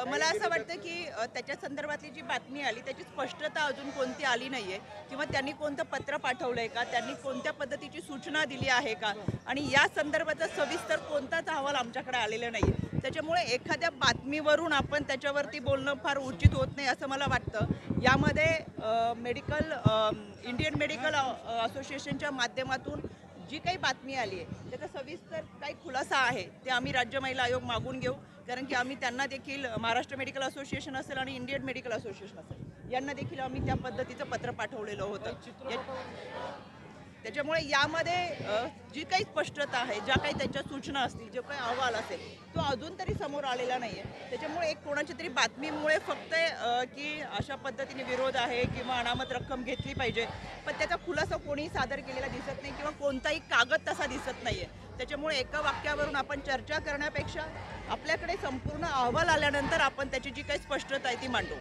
मला असं वाटतं की त्याच्या संदर्भातली जी बातमी आली त्याची स्पष्टता अजून कोणती आली नाहीये किंवा त्यांनी कोणतं पत्र पाठवलंय का, त्यांनी कोणत्या पद्धतीची सूचना दिली आहे का आणि या संदर्भाचा सविस्तर कोणताच अहवाल आमच्याकडे आलेला नाहीये. त्याच्यामुळे एखाद्या बातमीवरून आपण त्याच्यावरती बोलणं फार उचित होत नाही असं मला वाटतं. यामध्ये इंडियन मेडिकल असोसिएशनच्या माध्यमातून जी काही बातमी आली आहे त्याचा सविस्तर काही खुलासा आहे ते आम्ही राज्य महिला आयोग मागून घेऊ. कारण की आम्ही त्यांना देखील महाराष्ट्र मेडिकल असोसिएशन असेल आणि इंडियन मेडिकल असोसिएशन असेल यांना देखील आम्ही त्या पद्धतीचं पत्र पाठवलेलं होतं. त्याच्यामुळे यामध्ये जी काही स्पष्टता आहे, ज्या काही त्यांच्या सूचना असतील, जो काही अहवाल असेल तो अजून तरी समोर आलेला नाही आहे. त्याच्यामुळे एक कोणाची तरी बातमीमुळे फक्त की अशा पद्धतीने विरोध आहे किंवा अनामत रक्कम घेतली पाहिजे, पण त्याचा खुलासा कोणीही सादर केलेला दिसत नाही किंवा कोणताही कागद तसा दिसत नाही आहे. त्याच्यामुळे एका वाक्यावरून आपण चर्चा करण्यापेक्षा आपल्याकडे संपूर्ण अहवाल आल्यानंतर आपण त्याची जी काही स्पष्टता आहे ती मांडू.